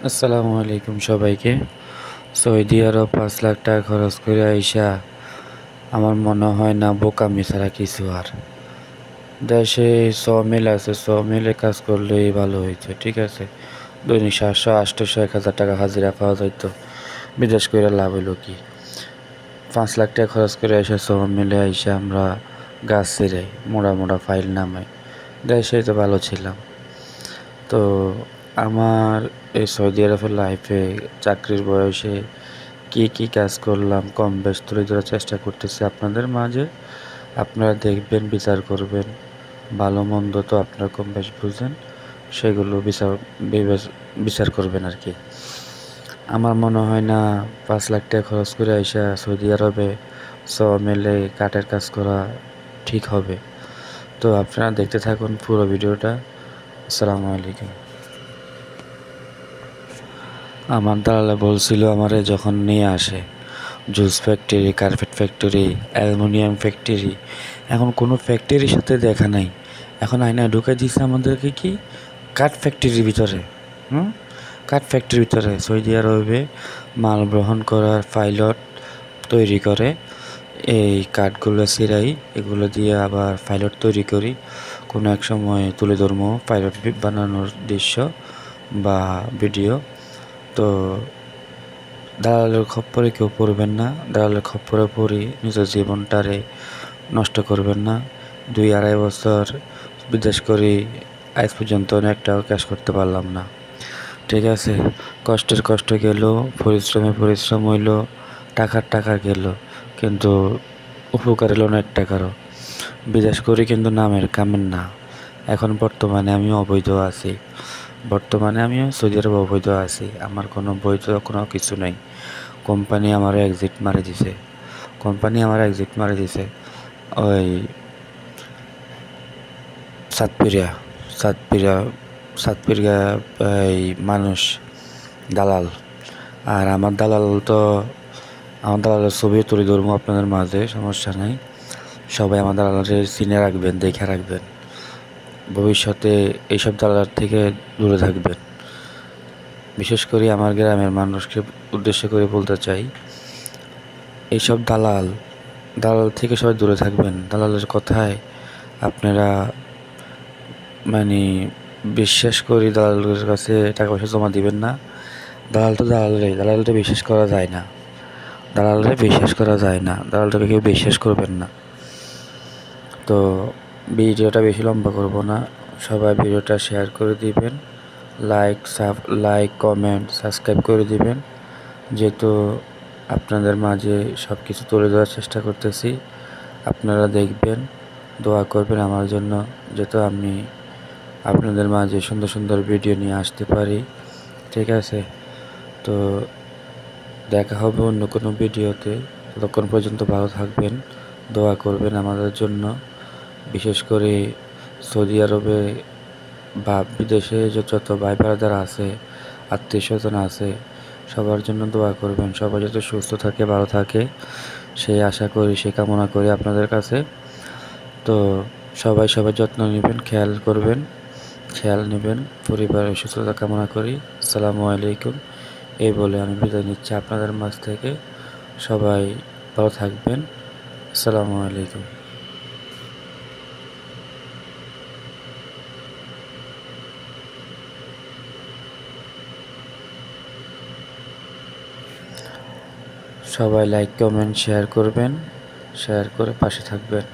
আসসালামু আলাইকুম সবাইকে। সৌদি আরব ৫ লাখ টাকা খরচ করে আইসা আমার মনে হয় না বোকামি ছাড়া কিছু আর। দেশে সমিল আছে, সমিলে কাজ করলেই ভালো হইতো, ঠিক আছে। দৈনিক ৭০০, ৮০০, ১,০০০ টাকা হাজিরা পাওয়া যাইতো। বিদেশ করে লাভ হইলো কি? ৫ লাখ টাকা খরচ করে আইসা সমিলে আইসা আমরা গাছ ছিঁড়াই, মোড়া মোড়া ফাইল নামাই। দেশেই তো ভালো ছিলাম। তো আমার এই সৌদি আরবের লাইফে চাকরির বয়সে কি কি কাজ করলাম কম বেশ তুলে ধরার চেষ্টা করতেছি আপনাদের মাঝে। আপনারা দেখবেন, বিচার করবেন। ভালো মন্দ তো আপনারা কম বেশ বুঝেন, সেগুলো বিচার করবেন আর কি। আমার মনে হয় না ৫ লাখ টাকা খরচ করে আইসা সৌদি আরবে মেলে কাঠের কাজ করা ঠিক হবে। তো আপনারা দেখতে থাকুন পুরো ভিডিওটা। আসসালামু আলাইকুম। আমার দালালে বলছিল আমারে যখন নিয়ে আসে, juice factory, carpet factory, aluminium factory, এখন কোনো ফ্যাক্টরির সাথে দেখা নাই। এখন আয়না ঢুকে দিচ্ছে আমাদেরকে কি কাঠ ফ্যাক্টরির ভিতরে। কাঠ ফ্যাক্টরির ভিতরে সৌদি আরবে মাল গ্রহণ করার পাইলট তৈরি করে। এই কাঠগুলো ছিঁড়াই, এগুলো দিয়ে আবার পাইলট তৈরি করি। কোনো এক সময় তুলে ধরবো পাইলট বানানোর দৃশ্য বা ভিডিও। তো দালালের খপ্পরে কেউ পড়বেন না। দালালের খপ্পরে পড়ি নিজের জীবনটারে নষ্ট করবেন না। ২-২.৫ বছর বিদেশ করি, আজ পর্যন্ত একটাও ক্যাশ করতে পারলাম না, ঠিক আছে। কষ্টের কষ্ট গেল, পরিশ্রম হইল, টাকা গেল, কিন্তু উপকার এলো না ১ টাকারও। বিদেশ করি কিন্তু নামের কামের না। এখন বর্তমানে আমিও অবৈধ আছি। আমিও সৌদি আরবে অবৈধ আছি। আমার কোনো বৈধ কোনো কিছু নাই। কোম্পানি আমার এক্সিট মারি দিছে। ওই সাতপিরিয়া সাতপিরিয়া সাতপিরিয়া এই মানুষ দালাল। আর আমার দালালের ছবিও তুলে ধরবো আপনাদের মাঝে, সমস্যা নাই। সবাই আমার দালালের চিনে রাখবেন, দেখে রাখবেন। ভবিষ্যতে এইসব দালাল থেকে দূরে থাকবেন। বিশেষ করে আমার গ্রামের মানুষকে উদ্দেশ্য করে বলতে চাই, এইসব দালাল থেকে সবাই দূরে থাকবেন। দালালের কথায় আপনারা মানে বিশ্বাস করি দালালের কাছে টাকা পয়সা জমা দিবেন না। দালালটা বিশ্বাস করা যায় না। দালালটাকে কেউ বিশ্বাস করবেন না। তো ভিডিওটা বেশি লম্বা করব না। সবাই ভিডিওটা শেয়ার করে দিবেন, লাইক কমেন্ট সাবস্ক্রাইব করে দিবেন। যেহেতু আপনাদের মাঝে সব কিছু তুলে ধরার চেষ্টা করতেছি, আপনারা দেখবেন, দোয়া করবেন আমার জন্য, যেহেতু আমি আপনাদের মাঝে সুন্দর সুন্দর ভিডিও নিয়ে আসতে পারি, ঠিক আছে। তো দেখা হবে অন্য কোনো ভিডিওতে। ততক্ষণ পর্যন্ত ভালো থাকবেন, দোয়া করবেন আমাদের জন্য। বিশেষ করে সৌদি আরবে বা বিদেশে যত ভাই ব্রাদার আছে, আত্মীয় স্বজন আছে, সবার জন্য দোয়া করবেন। সবাই যাতে সুস্থ থাকে, ভালো থাকে, সেই আশা করি, সেই কামনা করি আপনাদের কাছে। তো সবাই যত্ন নেবেন, খেয়াল নেবেন, পরিবারের সুস্থতা কামনা করি। আসসালামু আলাইকুম। এই বলে আমি বিদায় নিচ্ছি আপনাদের মাঝ থেকে। সবাই ভালো থাকবেন। আসসালামু আলাইকুম। সবাই লাইক কমেন্ট শেয়ার করবেন, শেয়ার করে পাশে থাকবেন।